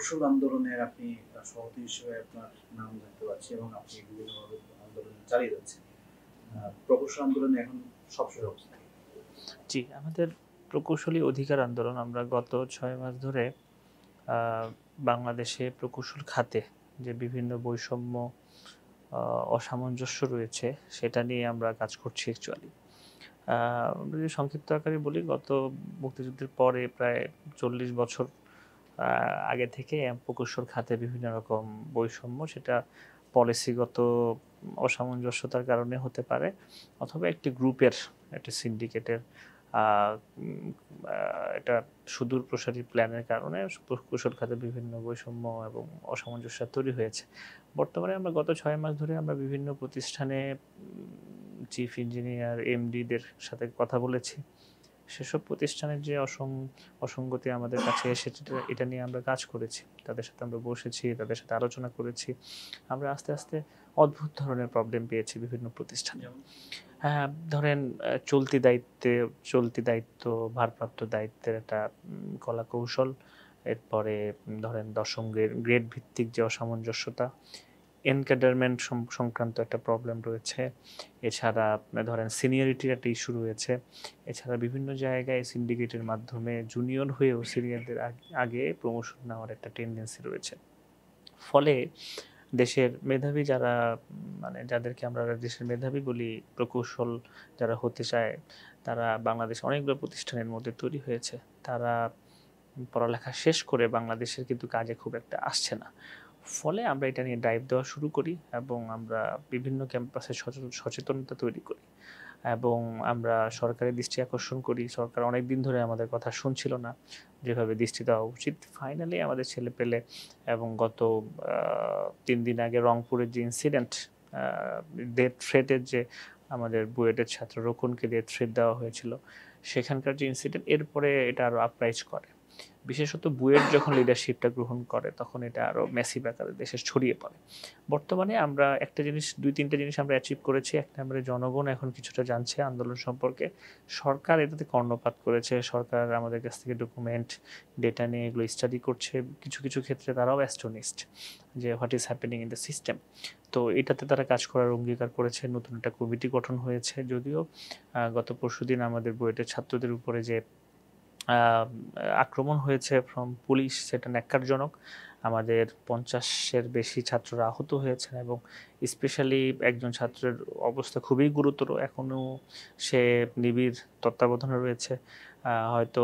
প্রকৌশল আন্দোলনের আপনি সভাপতি হিসেবে আপনার নাম দেখতে পাচ্ছি এবং আপনি বিভিন্নভাবে আন্দোলন চালিয়ে যাচ্ছেন। প্রকৌশল আন্দোলনে এখন সবশেষ অবস্থা কি? জি, আমাদের প্রকৌশলী অধিকার আন্দোলন আমরা গত ৬ মাস ধরে আ বাংলাদেশে প্রকৌশল খাতে যে বিভিন্ন বৈষম্য, অসামঞ্জস্য রয়েছে সেটা নিয়ে আমরা কাজ করছি অ্যাকচুয়ালি। আ যদি সংক্ষিপ্ত আকারে বলি, গত মুক্তিযুদ্ধের পরে প্রায় ৪০ বছর আ আগে থেকে প্রকৌশল খাতে বিভিন্ন রকম বৈষম্য, সেটা পলিসিগত অসামঞ্জস্যতার কারণে হতে পারে, অথবা একটি গ্রুপের, একটা সিন্ডিকেটের আ উম আ একটা সুদূর প্রসারী প্ল্যানের কারণে প্রকৌশল খাতে বিভিন্ন বৈষম্য এবং অসামঞ্জস্য তৈরি হয়েছে। বর্তমানে আমরা গত ৬ মাস ধরে আমরা বিভিন্ন প্রতিষ্ঠানে চিফ ইঞ্জিনিয়ার, এমডিদের সাথে কথা বলেছি। সেসব প্রতিষ্ঠানের যে অসঙ্গতি আমাদের কাছে এসেছে, এটা নিয়ে আমরা কাজ করেছি। তাদের সাথে আমরা বসেছি, তাদের সাথে আলোচনা করেছি। আমরা আস্তে, আস্তে অদ্ভুত ধরনের প্রবলেম পেয়েছি বিভিন্ন প্রতিষ্ঠানে। যেমন হ্যাঁ, ধরেন চলতি দায়িত্ব, ভারপ্রাপ্ত দায়িত্বের একটা কলাকৌশল। এরপরে ধরেন ১০ম গ্রেড ভিত্তিক যে অসামঞ্জস্যতা, এনক্যাডারমেন্ট সংক্রান্ত একটা প্রবলেম রয়েছে। এছাড়া ধরেন সিনিয়রিটির একটা ইস্যু রয়েছে। এছাড়া বিভিন্ন জায়গায় সিন্ডিকেটের মাধ্যমে জুনিয়র হয়েও সিনিয়রদের আগে প্রমোশন নেওয়ার একটা টেনডেন্সি রয়েছে। ফলে দেশের মেধাবী যারা, মানে যাদেরকে আমরা দেশের মেধাবী বলি, প্রকৌশল যারা হতে চায়, তারা বাংলাদেশে অনেকগুলো প্রতিষ্ঠানের মধ্যে তৈরি হয়েছে। তারা পড়ালেখা শেষ করে বাংলাদেশের কিন্তু কাজে খুব একটা আসছে না। ফলে আমরা এটা নিয়ে ড্রাইভ দেওয়া শুরু করি এবং আমরা বিভিন্ন ক্যাম্পাসে সচেতনতা তৈরি করি এবং আমরা সরকারের দৃষ্টি আকর্ষণ করি। সরকার অনেকদিন ধরে আমাদের কথা শুনছিল না, যেভাবে দৃষ্টি দেওয়া উচিত। ফাইনালি আমাদের ছেলেপেলে, এবং গত ৩ দিন আগে রংপুরের যে ইনসিডেন্ট, আ ডেথ থ্রেটের যে, আমাদের বুয়েটের ছাত্র রোকনকে ডেথ থ্রেট দেওয়া হয়েছিল, সেখানকার যে ইনসিডেন্ট, এরপরে এটা আরো আপরাইজ করে। বিশেষত বুয়েট যখন লিডারশিপটা গ্রহণ করে, তখন এটা আরো ম্যাসিভ আকারে দেশে ছড়িয়ে পড়ে। বর্তমানে আমরা একটা জিনিস, ২-৩ টা জিনিস আমরা অ্যাচিভ করেছি। ১ নম্বরে জনগণ এখন কিছুটা জানছে আন্দোলন সম্পর্কে। সরকার এটাতে কর্ণপাত করেছে। সরকার আমাদের কাছ থেকে ডকুমেন্ট, ডেটা নিয়ে এগুলো স্টাডি করছে। কিছু, কিছু ক্ষেত্রে তারাও অ্যাস্টোনিশড যে what is happening in the system. তো এটাতে তারা কাজ করার অঙ্গীকার করেছে। নতুন একটা কমিটি গঠন হয়েছে। যদিও গত পরশুদিন আমাদের বুয়েটের ছাত্রদের উপরে যে আ আক্রমণ হয়েছে ফ্রম পুলিশ, সেটা ন্যাক্কারজনক। আমাদের ৫০ এর বেশি ছাত্ররা আহত হয়েছেন এবং স্পেশালি একজন ছাত্রের অবস্থা খুবই গুরুতর। এখনো সে নিবিড় তত্ত্বাবধানে রয়েছে। হয়তো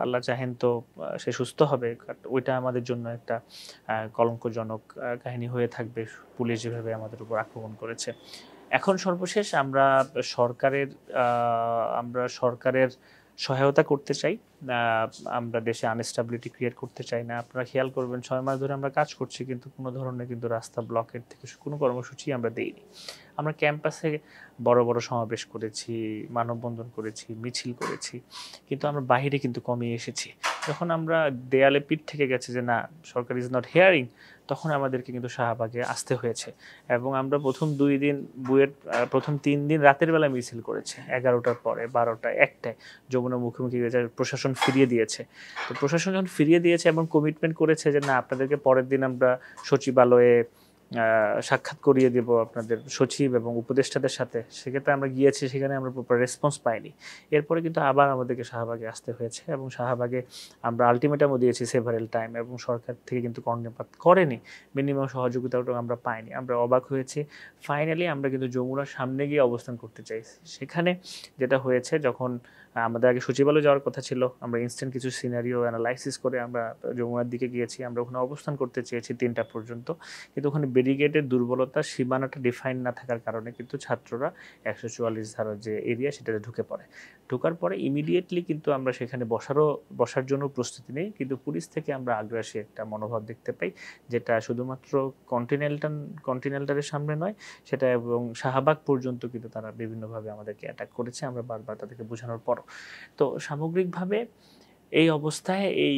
আল্লাহ চাহেন তো সে সুস্থ হবে। বাট ওইটা আমাদের জন্য একটা কলঙ্কজনক কাহিনী হয়ে থাকবে। পুলিশ যেভাবে আমাদের উপর আক্রমণ করেছে। এখন সর্বশেষ সরকারের আ আমরা সরকারের সহায়তা করতে চাই। আ আমরা দেশে আনস্টেবিলিটি ক্রিয়েট করতে চাই না। আপনারা খেয়াল করবেন, ৬ মাস ধরে আমরা কাজ করছি, কিন্তু কোনো ধরনের কিন্তু রাস্তা ব্লকের থেকে কোনো কর্মসূচি আমরা দেইনি। আমরা ক্যাম্পাসে বড়, বড় সমাবেশ করেছি, মানববন্ধন করেছি, মিছিল করেছি। কিন্তু আমরা বাহিরে কিন্তু কমই এসেছি। যখন আমরা দেয়ালে পিঠ থেকে গেছে যে না, সরকার ইজ নট হিয়ারিং, তখন আমাদেরকে কিন্তু শাহবাগে আসতে হয়েছে। এবং আমরা ১ম ২ দিন বুয়েট, ১ম ৩ দিন রাতের বেলা মিছিল করেছি। ১১টার পরে, ১২টায়, ১টায় যমুনার মুখোমুখি গেছে, প্রশাসন ফিরিয়ে দিয়েছে। তো প্রশাসন যখন ফিরিয়ে দিয়েছে এবং কমিটমেন্ট করেছে যে না, আপনাদেরকে পরের দিন আমরা সচিবালয়ে সাক্ষাৎ করিয়ে দেব আপনাদের সচিব এবং উপদেষ্টাদের সাথে। সেক্ষেত্রে আমরা গিয়েছি, সেখানে আমরা প্রপার রেসপন্স পাইনি। এরপরে কিন্তু আবার আমাদেরকে শাহবাগে আসতে হয়েছে এবং শাহবাগে আমরা আল্টিমেটামও দিয়েছি সেভারাল টাইম, এবং সরকার থেকে কিন্তু কর্ণপাত করেনি। মিনিমাম সহযোগিতাটাও আমরা পাইনি। আমরা অবাক হয়েছি। ফাইনালি আমরা কিন্তু যমুনার সামনে গিয়ে অবস্থান করতে চাইছি। সেখানে যেটা হয়েছে, যখন আমাদের আগে সচিবালয়ে যাওয়ার কথা ছিল, আমরা ইনস্ট্যান্ট কিছু সিনারিও এনালাইসিস করে আমরা যমুনার দিকে গিয়েছি। আমরা ওখানে অবস্থান করতে চেয়েছি ৩টা পর্যন্ত। কিন্তু ওখানে ব্যারিকেডের দুর্বলতা, সীমানাটা ডিফাইন না থাকার কারণে কিন্তু ছাত্ররা ১৪৪ ধারার যে এরিয়া, সেটাতে ঢুকে পড়ে। ঢোকার পরে ইমিডিয়েটলি কিন্তু আমরা সেখানে বসার জন্য প্রস্তুতি নেই। কিন্তু পুলিশ থেকে আমরা আগ্রাসী একটা মনোভাব দেখতে পাই, যেটা শুধুমাত্র কন্টিনেন্টালের সামনে নয়, সেটা এবং শাহবাগ পর্যন্ত কিন্তু তারা বিভিন্নভাবে আমাদেরকে অ্যাটাক করেছে। আমরা বারবার তাদেরকে বোঝানোর পরও। তো সামগ্রিকভাবে এই অবস্থায়, এই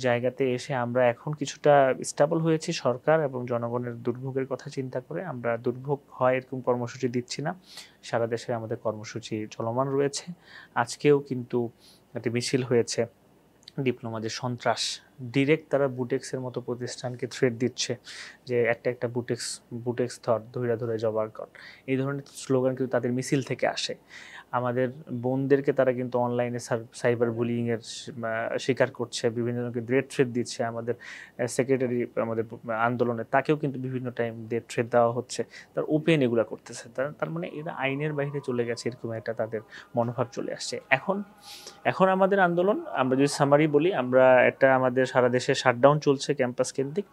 জায়গাতে এসে আমরা এখন কিছুটা স্টেবল হয়েছি। সরকার এবং জনগণের দুর্ভোগের কথা চিন্তা করে আমরা দুর্ভোগ হয় এরকম কর্মসূচি দিচ্ছি না। সারা দেশে আমাদের কর্মসূচি চলমান রয়েছে। আজকেও কিন্তু একটি মিছিল হয়েছে ডিপ্লোমা যে সন্ত্রাস, ডিরেক্ট তারা বুটেক্সের মতো প্রতিষ্ঠানকে থ্রেট দিচ্ছে যে একটা বুটেক্স ধর, ধৈরা ধরে জবার কর, এই ধরনের স্লোগান কিন্তু তাদের মিছিল থেকে আসে। আমাদের বোনদেরকে তারা কিন্তু অনলাইনে সাইবার বুলিংয়ের শিকার করছে, বিভিন্ন জনকে ডেথ থ্রেট দিচ্ছে। আমাদের সেক্রেটারি আমাদের আন্দোলনে তাকেও কিন্তু বিভিন্ন টাইম ডেথ থ্রেট দেওয়া হচ্ছে, তার ওপেন এগুলো করতেছে। তার মানে এরা আইনের বাইরে চলে গেছে, এরকম একটা তাদের মনোভাব চলে আসছে। এখন আমাদের আন্দোলন, আমরা যদি সামারি বলি, আমরা আমাদের সারা দেশে শাটডাউন চলছে ক্যাম্পাস কেন্দ্রিক।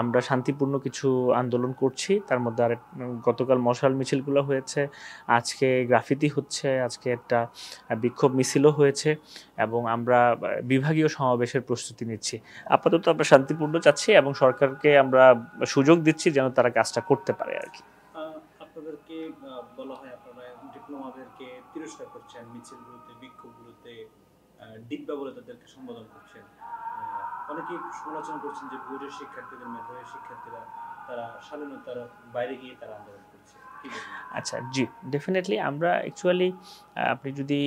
আমরা শান্তিপূর্ণ কিছু আন্দোলন করছি, তার মধ্যে গতকাল মশাল মিছিলগুলো হয়েছে, আজকে গ্রাফিতি হচ্ছে, আজকে একটা বিক্ষোভ মিছিলও হয়েছে, এবং আমরা বিভাগীয় সমাবেশের প্রস্তুতি নিচ্ছি। আপাতত আমরা শান্তিপূর্ণ চাচ্ছি এবং সরকারকে আমরা সুযোগ দিচ্ছি যেন তারা কাজটা করতে পারে আর কি। আপনাদেরকে বলা হয় আপনারা ডিপ্লোমাদেরকে তিরস্কার করছেন, মিছিলগুলোতে বিক্ষোভগুলোতে ডিব্বা বলে তাদেরকে সম্বোধন করছেন। অনেকেই সমালোচনা করছেন যে বুয়েটের শিক্ষার্থীদের, মেধাবী শিক্ষার্থীরা তারা স্বাধীনতার বাইরে গিয়ে তারা আন্দোলন করছে। আচ্ছা, জি, ডেফিনেটলি। আমরা অ্যাকচুয়ালি আপনি যদি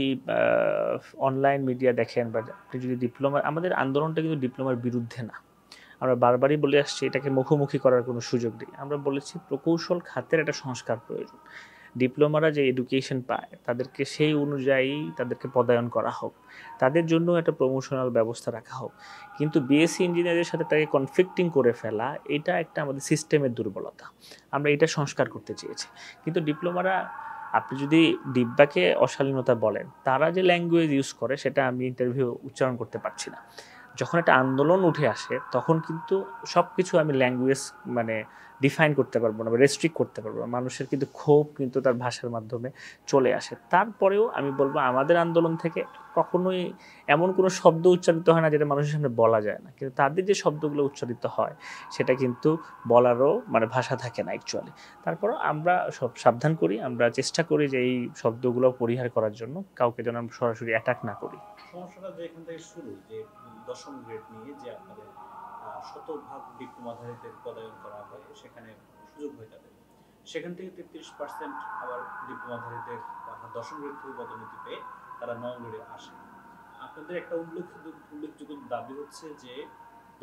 অনলাইন মিডিয়া দেখেন বা আপনি যদি আমাদের আন্দোলনটা কিন্তু ডিপ্লোমার বিরুদ্ধে না। আমরা বারবারই বলে আসছি এটাকে মুখোমুখি করার কোনো সুযোগ নেই। আমরা বলেছি প্রকৌশল খাতের একটা সংস্কার প্রয়োজন। ডিপ্লোমারা যে এডুকেশন পায় তাদেরকে সেই অনুযায়ী তাদেরকে পদায়ন করা হোক, তাদের জন্য একটা প্রমোশনাল ব্যবস্থা রাখা হোক। কিন্তু বিএসসি ইঞ্জিনিয়ারের সাথে তাকে কনফ্লিক্টিং করে ফেলা, এটা একটা আমাদের সিস্টেমের দুর্বলতা। আমরা এটা সংস্কার করতে চেয়েছি। কিন্তু ডিপ্লোমারা, আপনি যদি ডিব্বাকে অশালীনতা বলেন, তারা যে ল্যাঙ্গুয়েজ ইউজ করে সেটা আমি ইন্টারভিউ উচ্চারণ করতে পারছি না। যখন একটা আন্দোলন উঠে আসে তখন কিন্তু সব কিছু আমি ল্যাঙ্গুয়েজ ডিফাইন করতে পারবো না বা রেস্ট্রিক্ট করতে পারবো না। মানুষের কিন্তু ক্ষোভ কিন্তু তার ভাষার মাধ্যমে চলে আসে। তারপরেও আমি বলবো আমাদের আন্দোলন থেকে কখনোই এমন কোনো শব্দ উচ্চারিত হয় না যেটা মানুষের সামনে বলা যায় না, কিন্তু তাদের যে শব্দগুলো উচ্চারিত হয় সেটা কিন্তু বলারও ভাষা থাকে না অ্যাকচুয়ালি। তারপরও আমরা সব সাবধান করি, আমরা চেষ্টা করি যে এই শব্দগুলো পরিহার করার জন্য, কাউকে যেন আমরা সরাসরি অ্যাটাক না করি। সমস্যাটা যে এখান থেকে শুরু, যে দশম গ্রেড নিয়ে যে আপনাদের শতভাগ ডিপ্লোমাধারীদের পদায়ন করা হয়, সেখানে সুযোগ হয় তাদের, সেখান থেকে 33% আবার ডিপ্লোমাধারীদের দশম গ্রেড থেকে পদোন্নতি পেয়ে তারা নবম গ্রেডে আসে। আপনাদের একটা উল্লেখযোগ্য দাবি হচ্ছে যে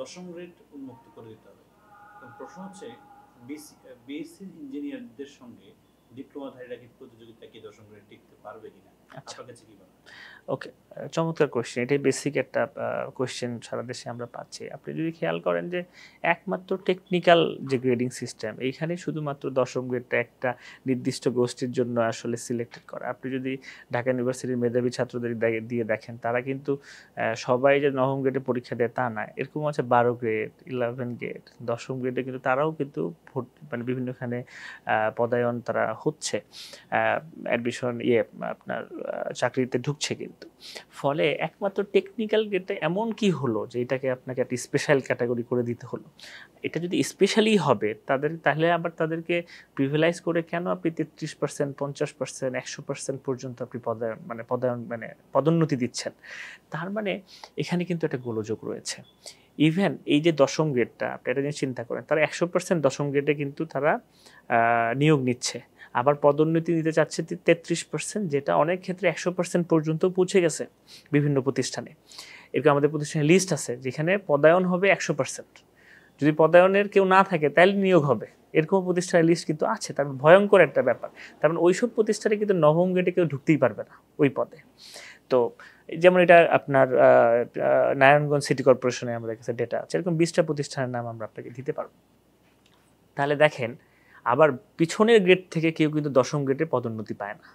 দশম গ্রেড উন্মুক্ত করে দিতে হবে। প্রশ্ন হচ্ছে বিএসসি ইঞ্জিনিয়ারদের সঙ্গে ডিপ্লোমাধারীরা কি প্রতিযোগিতা কি দশম গ্রেড টিকতে পারবে কিনা? আপনার কাছে কি মনে হয়? ওকে, চমৎকার কোয়েশ্চেন। এটাই বেসিক একটা কোয়েশ্চেন সারা দেশে আমরা পাচ্ছি। আপনি যদি খেয়াল করেন যে একমাত্র টেকনিক্যাল যে গ্রেডিং সিস্টেম, এইখানে শুধুমাত্র দশম গ্রেডটা একটা নির্দিষ্ট গোষ্ঠীর জন্য আসলে সিলেক্টেড করা। আপনি যদি ঢাকা ইউনিভার্সিটির মেধাবী ছাত্রদের দিয়ে দেখেন, তারা কিন্তু সবাই যে নবম গ্রেডে পরীক্ষা দেয় তা না, এরকম আছে 12 গ্রেড, 11 গ্রেড, দশম গ্রেডে কিন্তু তারাও কিন্তু বিভিন্নখানে পদায়ন তারা হচ্ছে, অ্যাডমিশন আপনার চাকরিতে ঢুকছে। কিন্তু ফলে একমাত্র টেকনিক্যাল গ্রেডটা এমন কি হলো যে এটাকে আপনাকে একটা স্পেশাল ক্যাটাগরি করে দিতে হলো? এটা যদি স্পেশালি হবে তাহলে আবার তাদেরকে প্রিভিলাইজ করে কেন আপনি 33%, 50%, 100% পর্যন্ত আপনি পদোন্নতি দিচ্ছেন? তার মানে এখানে কিন্তু একটা গোলযোগ রয়েছে। ইভেন এই যে দশম গ্রেডটা, আপনি একটা জিনিস চিন্তা করেন, তারা 100% দশম গ্রেডে কিন্তু তারা নিয়োগ নিচ্ছে, আবার পদোন্নতি নিতে চাচ্ছে 33%, যেটা অনেক ক্ষেত্রে 100% পর্যন্ত পৌঁছে গেছে বিভিন্ন প্রতিষ্ঠানে। এরকম আমাদের প্রতিষ্ঠানে লিস্ট আছে যেখানে পদায়ন হবে 100%, যদি পদায়নের কেউ না থাকে তাহলে নিয়োগ হবে, এরকম প্রতিষ্ঠানের লিস্ট কিন্তু আছে। তার ভয়ঙ্কর একটা ব্যাপার। তার মানে ওইসব প্রতিষ্ঠানে কিন্তু নবম গ্রেডে কেউ ঢুকতেই পারবে না ওই পদে। তো যেমন এটা আপনার নারায়ণগঞ্জ সিটি কর্পোরেশনে আমাদের কাছে ডেটা আছে, এরকম 20টা প্রতিষ্ঠানের নাম আমরা আপনাকে দিতে পারবো। তাহলে দেখেন, আবার পিছনের গ্রেড থেকে কেউ কিন্তু দশম গ্রেডে পদোন্নতি পায় না,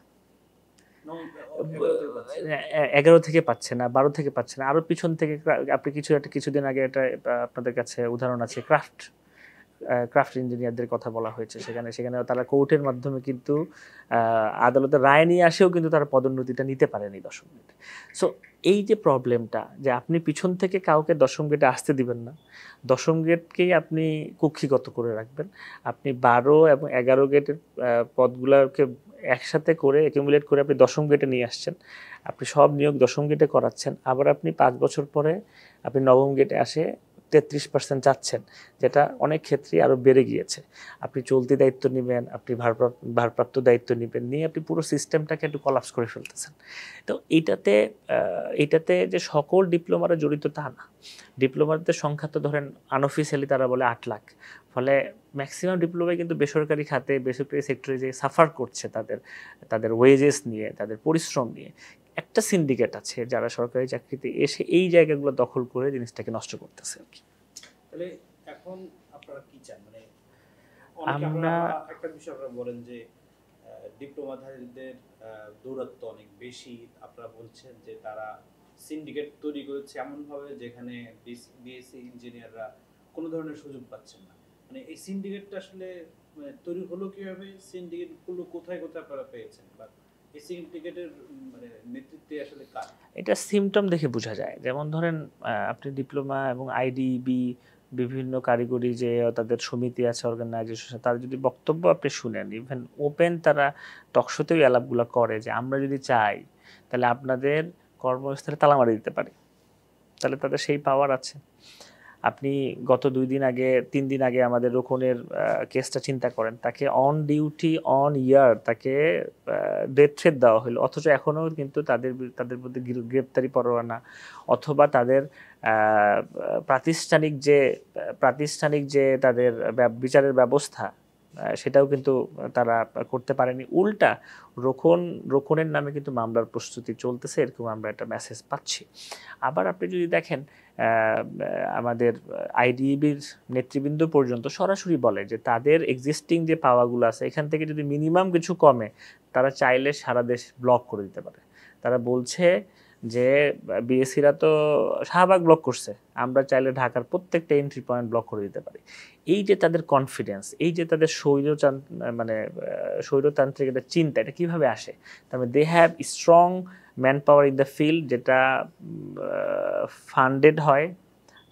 11 থেকে পাচ্ছে না, 12 থেকে পাচ্ছে না, আরো পিছন থেকে। আপনি কিছুদিন আগে এটা আপনাদের কাছে উদাহরণ আছে, ক্রাফট ইঞ্জিনিয়ারদের কথা বলা হয়েছে, সেখানে তারা কোর্টের মাধ্যমে কিন্তু আদালতের রায় নিয়ে আসেও কিন্তু তারা পদোন্নতিটা নিতে পারেনি দশম গ্রেডে। সো এই যে প্রবলেমটা, যে আপনি পিছন থেকে কাউকে দশম গ্রেডে আসতে দিবেন না, দশম গ্রেডকেই আপনি কক্ষিগত করে রাখবেন, আপনি 12 এবং 11 গ্রেডের পদগুলোকে একসাথে করে অ্যাকিউমুলেট করে আপনি দশম গ্রেডে নিয়ে আসছেন, আপনি সব নিয়োগ দশম গ্রেডে করাচ্ছেন, আবার আপনি 5 বছর পরে আপনি নবম গ্রেডে আসে 33% চাচ্ছেন, যেটা অনেক ক্ষেত্রেই আরও বেড়ে গিয়েছে। আপনি চলতি দায়িত্ব নেবেন, আপনি ভারপ্রাপ্ত দায়িত্ব নেবেন, নিয়ে আপনি পুরো সিস্টেমটাকে একটু কলাপস করে ফেলতেছেন। তো এইটাতে যে সকল ডিপ্লোমারা জড়িত তা না। ডিপ্লোমাদের সংখ্যা তো ধরেন আনঅফিসিয়ালি তারা বলে 8 লাখ। ফলে ম্যাক্সিমাম ডিপ্লোমাই কিন্তু বেসরকারি খাতে, বেসরকারি সেক্টরে যে সাফার করছে তাদের ওয়েজেস নিয়ে, তাদের পরিশ্রম নিয়ে। একটা সিন্ডিকেট আছে যারা সরকারি চাকরিতে এসে এই জায়গাগুলো দখল করে জিনিসটাকে নষ্ট করতেছে আর কি। তাহলে এখন আপনারা কি চান? মানে অনেকে আমরা একটা বিষয় আপনারা বলেন যে ডিপ্লোমাধারীদের দৌরাত্ম অনেক বেশি। আপনারা বলছেন যে তারা সিন্ডিকেট তৈরি করেছে এমনভাবে যেখানে বিএসসি ইঞ্জিনিয়াররা কোনো ধরনের সুযোগ পাচ্ছেন না। মানে এই সিন্ডিকেটটা আসলে মানে তৈরি হলো কিভাবে? সিন্ডিকেটগুলো কোথায় কোথায় আপনারা পেয়েছেন? বা এই সিন্ডিকেটের মানে নেতৃত্বে আসলে কার? এটা সিমটম দেখে বোঝা যায়। যেমন ধরেন আপনি ডিপ্লোমা এবং আইডিবি বিভিন্ন কারিগরি যে তাদের সমিতি আছে, অর্গানাইজেশন, তার যদি বক্তব্য আপনি শুনেন, ইভেন ওপেন তারা টকশোতেও অ্যালাপগুলো করে যে আমরা যদি চাই তাহলে আপনাদের কর্মস্থলে তালা মারি দিতে পারি। তাহলে তাদের সেই পাওয়ার আছে। আপনি গত 3 দিন আগে আমাদের রোকনের কেসটা চিন্তা করেন, তাকে অন ডিউটি অন ইয়ার তাকে ডেথ থ্রেট দেওয়া হলো, অথচ এখনও কিন্তু তাদের মধ্যে গ্রেপ্তারি পরোয়ানা অথবা তাদের প্রাতিষ্ঠানিক যে তাদের বিচারের ব্যবস্থা সেটাও কিন্তু তারা করতে পারেনি। উল্টা রোকনের নামে কিন্তু মামলার প্রস্তুতি চলতেছে, এরকম আমরা একটা মেসেজ পাচ্ছি। আবার আপনি যদি দেখেন আমাদের আইডিবির নেতৃবৃন্দ পর্যন্ত সরাসরি বলে যে তাদের এক্সিস্টিং যে পাওয়াগুলো আছে এখান থেকে যদি মিনিমাম কিছু কমে তারা চাইলে সারা দেশ ব্লক করে দিতে পারে। তারা বলছে যে বিএসসিরা তো শাহবাগ ব্লক করছে, আমরা চাইলে ঢাকার প্রত্যেকটা এন্ট্রি পয়েন্ট ব্লক করে দিতে পারি। এই যে তাদের কনফিডেন্স, এই যে তাদের স্বৈরতান্ত্রিক একটা চিন্তা, এটা কীভাবে আসে? তার মানে they have strong man power in the field, যেটা ফান্ডেড হয়,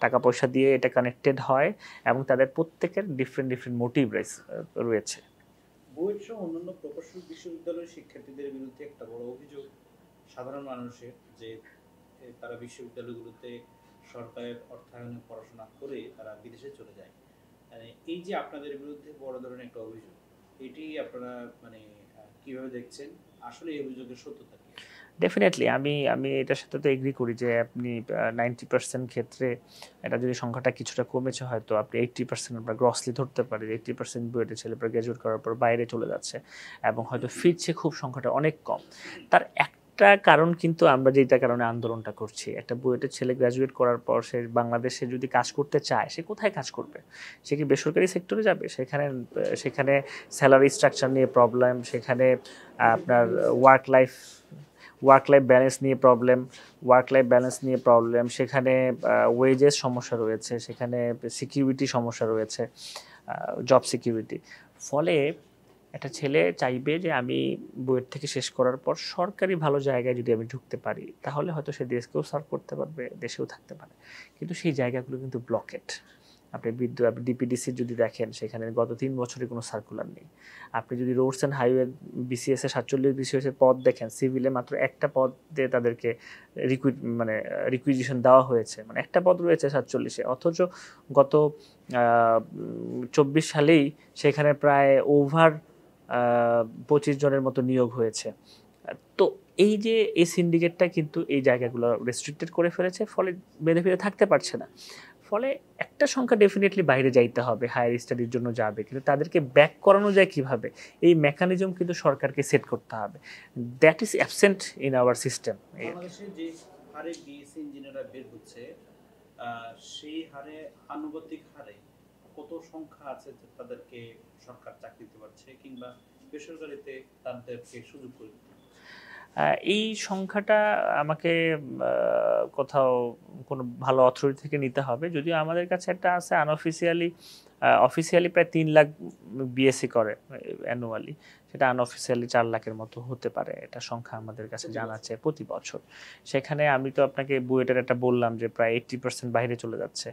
টাকা পয়সা দিয়ে এটা কানেক্টেড হয়, এবং তাদের প্রত্যেকের ডিফারেন্ট মোটিভ রয়েছে। বুয়েট সহ অন্যান্য প্রকৌশল বিশ্ববিদ্যালয়ের শিক্ষার্থীদের বিরুদ্ধে একটা বড় অভিযোগ সাধারণ মানুষের, যে তারা বিশ্ববিদ্যালয়গুলোতে সরকারের অর্থায়নে পড়াশোনা করে তারা বিদেশে চলে যায়। মানে এই যে আপনাদের বিরুদ্ধে বড় ধরনের একটা অভিযোগ, এটি আপনারা মানে কিভাবে দেখছেন? আসলে এই অভিযোগের সত্যতা কি? ডেফিনেটলি আমি এটার সাথে তো এগ্রি করি যে আপনি 90% ক্ষেত্রে এটা যদি সংখ্যাটা কিছুটা কমেছে, হয়তো আপনি 80% আমরা গ্রসলি ধরতে পারি। 80% বুয়েটের ছেলেপেলে গ্র্যাজুয়েট করার পর বাইরে চলে যাচ্ছে এবং হয়তো ফিরছে খুব সংখ্যাটা অনেক কম। তার একটা কারণ কিন্তু আমরা যেটা কারণে আন্দোলনটা করছি, একটা বুয়েটের ছেলে গ্র্যাজুয়েট করার পর সে বাংলাদেশে যদি কাজ করতে চায়, সে কোথায় কাজ করবে? সে কি বেসরকারি সেক্টরে যাবে? সেখানে স্যালারি স্ট্রাকচার নিয়ে প্রবলেম, সেখানে আপনার ওয়ার্ক লাইফ ব্যালেন্স নিয়ে প্রবলেম, সেখানে ওয়েজেস সমস্যা রয়েছে, সেখানে সিকিউরিটি সমস্যা রয়েছে, জব সিকিউরিটি। ফলে একটা ছেলে চাইবে যে আমি বুয়েট থেকে শেষ করার পর সরকারি ভালো জায়গায় যদি আমি ঢুকতে পারি তাহলে হয়তো সে দেশকেও সার্ভ করতে পারবে, দেশেও থাকতে পারে। কিন্তু সেই জায়গাগুলো কিন্তু ব্লকেড। আপনি ডিপিডিসি যদি দেখেন, সেখানে গত 3 বছরে কোনো সার্কুলার নেই। আপনি যদি রোডস অ্যান্ড হাইওয়ে বিসিএস এর 47 বিসিএস এর পদ দেখেন, সিভিলে মাত্র একটা পদে তাদেরকে রিকুইজিশন দেওয়া হয়েছে, মানে একটা পদ রয়েছে 47-এ, অথচ গত 24 সালেই সেখানে প্রায় ওভার 25 জনের মতো নিয়োগ হয়েছে। তো এই যে এই সিন্ডিকেটটা কিন্তু এই জায়গাগুলো রেস্ট্রিক্টেড করে ফেলেছে, ফলে বেঁধে ফিরে থাকতে পারছে না। ফলে একটা সংখ্যা ডেফিনেটলি বাইরে যাইতে হবে, হায়ার স্টাডির জন্য যাবে, কিন্তু তাদেরকে ব্যাক করানো যায় কিভাবে, এই মেকানিজম কিন্তু সরকারকে সেট করতে হবে। That is absent in our system. বাংলাদেশে যে হারে বিএসসি ইঞ্জিনিয়াররা বের হচ্ছে, সেই হারে আনুপাতিক হারে কত সংখ্যা আছে যে তাদেরকে সরকার চাকরি দিতে পারছে কিংবা বেসরকারিতে তাদেরকে সুযোগ করে দিতে? এই সংখ্যাটা আমাকে কোথাও কোনো ভালো অথরিটি থেকে নিতে হবে। যদিও আমাদের কাছে একটা আছে অফিসিয়ালি প্রায় 3 লাখ বিএসসি করে অ্যানুয়ালি। সেটা আনঅফিসিয়ালি 4 লাখের মতো হতে পারে, এটা সংখ্যা আমাদের কাছে জানা আছে প্রতি বছর। সেখানে আমি তো আপনাকে বুয়েটের একটা বললাম যে প্রায় 80% বাইরে চলে যাচ্ছে।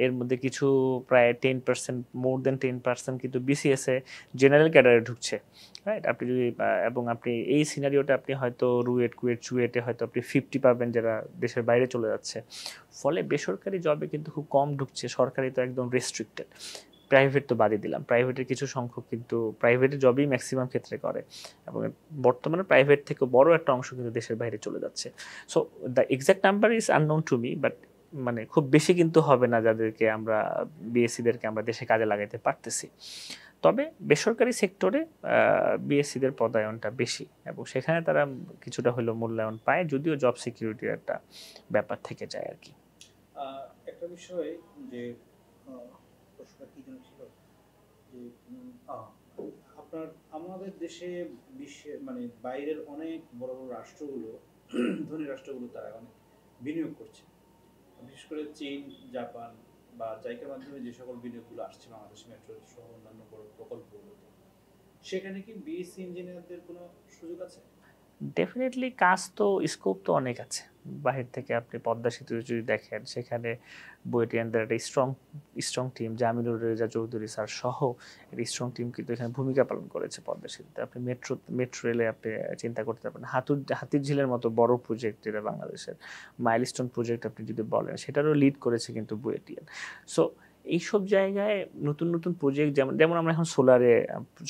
এর মধ্যে কিছু প্রায় 10%, মোর দেন 10% কিন্তু বিসিএস এ জেনারেল ক্যাডারে ঢুকছে, রাইট? আপনি যদি এবং আপনি এই সিনারিওটা আপনি হয়তো রুয়েট, কুয়েট, চুয়েটে হয়তো আপনি 50 পাবেন যারা দেশের বাইরে চলে যাচ্ছে। ফলে বেসরকারি জবে কিন্তু খুব কম ঢুকছে, সরকারি তো একদম রেস্ট্রিক্টেড। প্রাইভেট তো বাদই দিলাম, প্রাইভেটের কিছু সংখ্যক কিন্তু প্রাইভেটের জবই ম্যাক্সিমাম ক্ষেত্রে করে, এবং বর্তমানে প্রাইভেট থেকে বড় একটা অংশ কিন্তু দেশের বাইরে চলে যাচ্ছে। So the exact number is unknown to me, but মানে খুব বেশি কিন্তু হবে না যাদেরকে আমরা বিএসসিদেরকে আমরা দেশে কাজে লাগাইতে পারতেছি। তবে বেসরকারি সেক্টরে বিএসসিদের পদায়নটা বেশি, এবং সেখানে তারা কিছুটা হলেও মূল্যায়ন পায়, যদিও জব সিকিউরিটির একটা ব্যাপার থেকে যায় আর কি। একটা বিষয় যে প্রশ্নটা কি যেন ছিল যে আপনার আমাদের দেশে বিশ্বে মানে বাইরের অনেক বড় বড় রাষ্ট্রগুলো ধনী রাষ্ট্রগুলো তারা অনেক বিনিয়োগ করছে, বিশেষ করে চীন, জাপান বা জাইকার মাধ্যমে যে সকল বিনিয়োগগুলো আসছে বাংলাদেশ মেট্রো সহ অন্যান্য বড় প্রকল্পগুলোতে, সেখানে কি বিএসসি ইঞ্জিনিয়ারদের কোনো সুযোগ আছে? ডেফিনেটলি কাজ তো স্কোপ তো অনেক আছে। বাহির থেকে আপনি পদ্মা সেতু যদি দেখেন, সেখানে বুয়েটিয়ানদের একটা strong team, Jamilur Reza Chowdhury sir সহ একটা স্ট্রং টিম কিন্তু এখানে ভূমিকা পালন করেছে পদ্মা সেতুতে। আপনি মেট্রো রেলে আপনি চিন্তা করতে পারেন, হাতির ঝিলের মতো বড় প্রজেক্ট যেটা বাংলাদেশের মাইলস্টোন প্রজেক্ট আপনি যদি বলেন, সেটারও লিড করেছে কিন্তু বুয়েটিয়ান। সো এইসব জায়গায় নতুন নতুন প্রজেক্ট, যেমন যেমন আমরা এখন সোলারে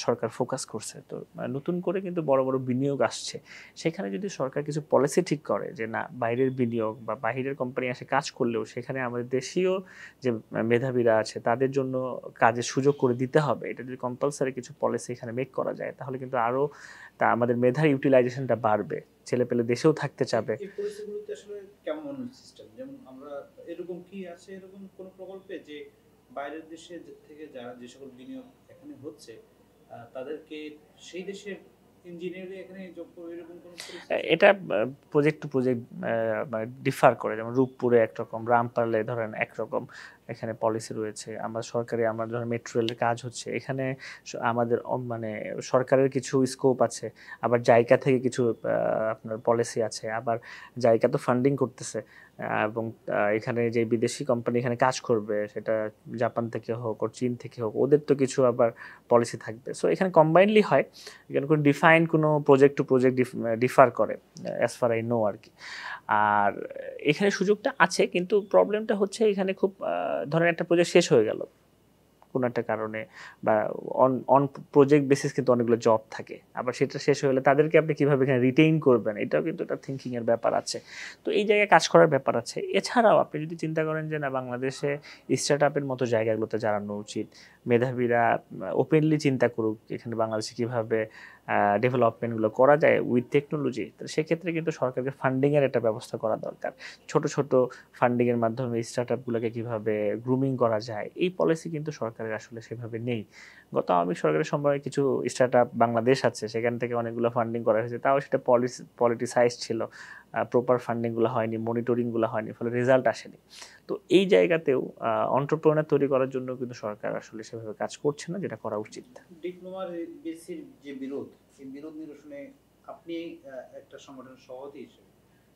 সরকার ফোকাস করছে, তো নতুন করে কিন্তু বড় বড় বিনিয়োগ আসছে। সেখানে যদি সরকার কিছু পলিসি ঠিক করে যে না, বাইরের বিনিয়োগ বা বাইরের কোম্পানি এসে কাজ করলেও সেখানে আমাদের দেশীয় যে মেধাবীরা আছে তাদের জন্য কাজের সুযোগ করে দিতে হবে, এটা যদি কম্পালসারি কিছু পলিসি এখানে মেক করা যায়, তাহলে কিন্তু আরও তা আমাদের মেধার ইউটিলাইজেশনটা বাড়বে, ছেলে পেলে দেশেও থাকতে চাবে। এই পরিস্থিতিগুলোতে আসলে কেমন সিস্টেম, যেমন আমরা এরকম কি আছে এরকম কোন প্রকল্পে যে বাইরের দেশে থেকে যারা যে সকল বিনিয়োগ এখানে হচ্ছে তাদেরকে সেই দেশের ইঞ্জিনিয়ারই এখানে যোগ করে, এরকম কোন পরিস্থিতি? এটা প্রজেক্ট টু প্রজেক্ট মানে ডিফার করে, যেমন রূপপুরে একরকম, রামপালে ধরেন একরকম এখানে পলিসি রয়েছে। আমরা সরকারি, আমরা ধরেন মেট্রো রেলের কাজ হচ্ছে এখানে, আমাদের মানে সরকারের কিছু স্কোপ আছে, আবার জাইকা থেকে কিছু আপনার পলিসি আছে, আবার জাইকা তো ফান্ডিং করতেছে, এবং এখানে যে বিদেশি কোম্পানি এখানে কাজ করবে, সেটা জাপান থেকে হোক আর চীন থেকে হোক, ওদের তো কিছু আবার পলিসি থাকবে। সো এখানে কম্বাইনলি হয়, এখানে কোনো ডিফাইন কোনো প্রজেক্ট টু প্রজেক্ট ডিফার করে অ্যাজ ফার আই নো আর কি। আর এখানে সুযোগটা আছে, কিন্তু প্রবলেমটা হচ্ছে এখানে খুব ধরেন একটা প্রজেক্ট শেষ হয়ে গেল কোনো একটা কারণে, বা অন অন প্রজেক্ট বেসিস কিন্তু অনেকগুলো জব থাকে, আবার সেটা শেষ হয়ে গেলে তাদেরকে আপনি কীভাবে এখানে রিটেইন করবেন, এটাও কিন্তু একটা থিঙ্কিংয়ের ব্যাপার আছে। তো এই জায়গায় কাজ করার ব্যাপার আছে। এছাড়াও আপনি যদি চিন্তা করেন যে না, বাংলাদেশে স্টার্ট আপের মতো জায়গাগুলোতে জানানো উচিত, মেধাবীরা ওপেনলি চিন্তা করুক এখানে বাংলাদেশে কীভাবে ডেভেলপমেন্টগুলো করা যায় উইথ টেকনোলজি, তো সেক্ষেত্রে কিন্তু সরকারকে ফান্ডিংয়ের একটা ব্যবস্থা করা দরকার। ছোট ছোট ফান্ডিংয়ের মাধ্যমে স্টার্ট আপগুলোকে কীভাবে গ্রুমিং করা যায়, এই পলিসি কিন্তু সরকারের আসলে সেভাবে নেই। গত আওয়ামী সরকারের সময় কিছু স্টার্ট আপ বাংলাদেশ আছে, সেখান থেকে অনেকগুলো ফান্ডিং করা হয়েছে, তাও সেটা পলিটিসাইজ ছিল, প্রপার ফান্ডিংগুলো হয়নি, মনিটরিংগুলো হয়নি, ফলে রেজাল্ট আসেনি। তো এই জায়গাতেও অন্টারপ্রেনার তৈরি করার জন্য কিন্তু সরকার আসলে সেভাবে কাজ করছে না, যেটা করা উচিত। ডিপ্লোমার বেসির যে বিরোধ, এই বিরোধ নিরসনে আপনি একটা সংগঠনের সভাপতি হিসেবে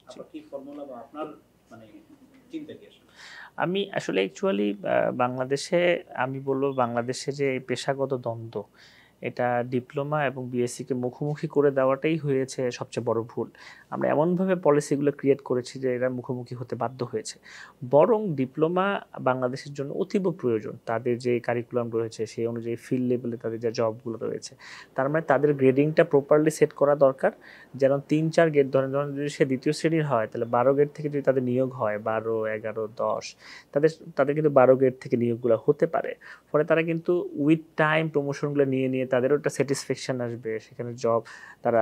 আপনার কি ফর্মুলা বা আপনার মানে চিন্তা কি আসলে? আমি আসলে অ্যাকচুয়ালি বাংলাদেশে, আমি বলবো বাংলাদেশে যে এই পেশাগত দ্বন্দ্ব, এটা ডিপ্লোমা এবং বিএসসিকে মুখোমুখি করে দেওয়াটাই হয়েছে সবচেয়ে বড় ভুল। আমরা এমনভাবে পলিসিগুলো ক্রিয়েট করেছি যে এরা মুখোমুখি হতে বাধ্য হয়েছে। বরং ডিপ্লোমা বাংলাদেশের জন্য অতীব প্রয়োজন, তাদের যে কারিকুলাম রয়েছে সেই অনুযায়ী ফিল্ড লেভেলে তাদের যে জবগুলো রয়েছে, তার মানে তাদের গ্রেডিংটা প্রপারলি সেট করা দরকার। যেন 3-4 গ্রেড, ধরেন যদি সে দ্বিতীয় শ্রেণীর হয়, তাহলে 12 গ্রেড থেকে যদি তাদের নিয়োগ হয়, 12, 11, 10, তাদের কিন্তু 12 গ্রেড থেকে নিয়োগগুলো হতে পারে। ফলে তারা কিন্তু উইথ টাইম প্রমোশনগুলো নিয়ে নিয়ে তাদেরও একটা স্যাটিসফ্যাকশন আসবে, সেখানে জব তারা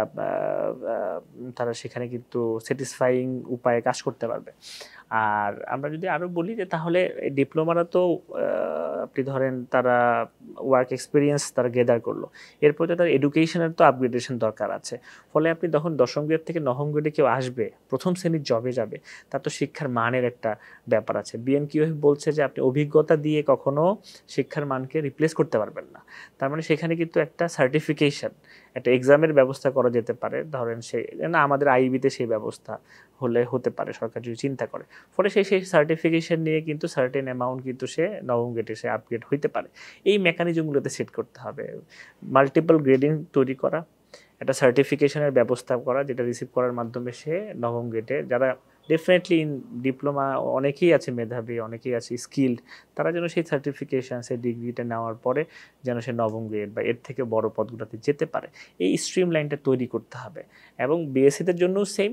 তারা সেখানে কিন্তু স্যাটিসফাইং উপায়ে কাজ করতে পারবে। আর আমরা যদি আরও বলি যে তাহলে ডিপ্লোমারা তো আপনি ধরেন তারা ওয়ার্ক এক্সপিরিয়েন্স তারা গেদার করলো, এরপর তো তার এডুকেশনের তো আপগ্রেডেশন দরকার আছে। ফলে আপনি তখন 10ম গ্রেড থেকে 9ম গ্রেডে কেউ আসবে, প্রথম শ্রেণীর জবে যাবে, তার তো শিক্ষার মানের একটা ব্যাপার আছে। বিএনকিউএফ বলছে যে আপনি অভিজ্ঞতা দিয়ে কখনো শিক্ষার মানকে রিপ্লেস করতে পারবেন না। তার মানে সেখানে কিন্তু একটা সার্টিফিকেশন, একটা এক্সামের ব্যবস্থা করা যেতে পারে, ধরেন সেই না আমাদের আইবিতে সেই ব্যবস্থা হতে পারে সরকার যদি চিন্তা করে, ফলে সেই সার্টিফিকেশন নিয়ে কিন্তু সার্টেন অ্যামাউন্ট কিন্তু সে নবম গেটে সে আপগ্রেড হইতে পারে। এই মেকানিজমগুলোতে সেট করতে হবে, মাল্টিপল গ্রেডিং তৈরি করা, একটা সার্টিফিকেশনের ব্যবস্থা করা যেটা রিসিভ করার মাধ্যমে সে নবম গেটে, যারা ডেফিনেটলি ইন ডিপ্লোমা অনেকেই আছে মেধাবী, অনেকেই আছে স্কিল্ড, তারা যেন সেই সার্টিফিকেশান সেই ডিগ্রিটা নেওয়ার পরে যেন সে নবম গ্রেড বা এর থেকে বড় পদগুলোতে যেতে পারে, এই স্ট্রিম লাইনটা তৈরি করতে হবে। এবং বিএসসিদের জন্যও সেম,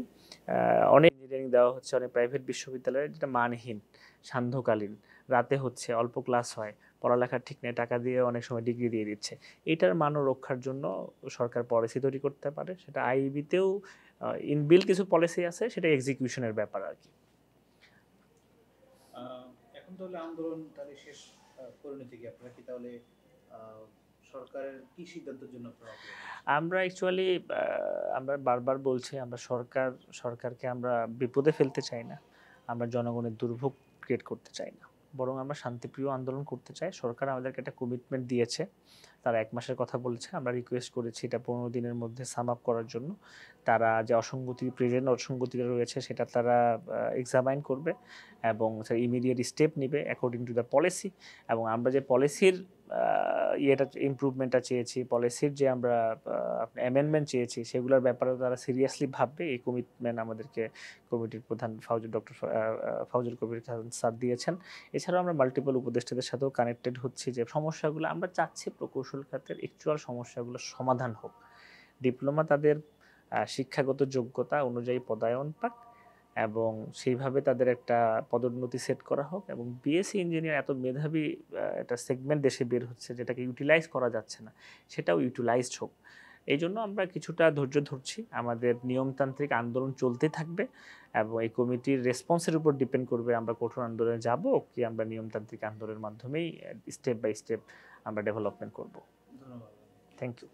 অনেক ইঞ্জিনিয়ারিং দেওয়া হচ্ছে অনেক প্রাইভেট বিশ্ববিদ্যালয়ে, যেটা মানহীন, সান্ধ্যকালীন, রাতে হচ্ছে, অল্প ক্লাস হয়, পড়ালেখা ঠিক নেই, টাকা দিয়ে অনেক সময় ডিগ্রি দিয়ে দিচ্ছে। এটার মান রক্ষার জন্য সরকার পলিসি তৈরি করতে পারে, সেটা আইবিতেও ইনবিল্ট কিছু পলিসি আছে, সেটা এক্সিকিউশনের ব্যাপার আর কি। এখন তাহলে আন্দোলন তাহলে শেষ পরিণতি কি, আপনারা কি তাহলে সরকারের কি সিদ্ধান্তের জন্য আমরা অ্যাকচুয়ালি আমরা বারবার বলছি, আমরা সরকারকে আমরা বিপদে ফেলতে চাই না, আমরা জনগণের দুর্ভোগ ক্রিয়েট করতে চাই না, বরং আমরা শান্তিপ্রিয় আন্দোলন করতে চাই। সরকার আমাদেরকে একটা কমিটমেন্ট দিয়েছে, তারা 1 মাসের কথা বলেছে, আমরা রিকোয়েস্ট করেছি এটা 15 দিনের মধ্যে সাম আপ করার জন্য। তারা যে প্রেজেন্ট অসঙ্গতিটা রয়েছে সেটা তারা এক্সামাইন করবে এবং ইমিডিয়েট স্টেপ নেবে অ্যাকর্ডিং টু দ্য পলিসি। এবং আমরা যে পলিসির ইমপ্রুভমেন্টটা চেয়েছি, পলিসির যে আমরা অ্যামেন্ডমেন্ট চেয়েছি, সেগুলোর ব্যাপারে তারা সিরিয়াসলি ভাববে, এই কমিটমেন্ট আমাদেরকে কমিটির প্রধান ডক্টর ফাউজুল কবির স্যার দিয়েছেন। এছাড়াও আমরা মাল্টিপল উপদেষ্টাদের সাথেও কানেক্টেড হচ্ছি, যে সমস্যাগুলো আমরা চাচ্ছি প্রকৌশল খাতের অ্যাকচুয়াল সমস্যাগুলো সমাধান হোক, ডিপ্লোমা তাদের শিক্ষাগত যোগ্যতা অনুযায়ী পদায়ন পাক এবং সেইভাবে তাদের একটা পদোন্নতি সেট করা হোক, এবং বিএসসি ইঞ্জিনিয়ার এত মেধাবী একটা সেগমেন্ট দেশে বের হচ্ছে যেটাকে ইউটিলাইজ করা যাচ্ছে না, সেটাও ইউটিলাইজড হোক। এই জন্য আমরা কিছুটা ধৈর্য ধরছি, আমাদের নিয়মতান্ত্রিক আন্দোলন চলতে থাকবে এবং এই কমিটির রেসপন্সের উপর ডিপেন্ড করবে আমরা কঠোর আন্দোলনে যাব কি আমরা নিয়মতান্ত্রিক আন্দোলনের মাধ্যমেই স্টেপ বাই স্টেপ আমরা ডেভেলপমেন্ট করব। ধন্যবাদ। Thank you.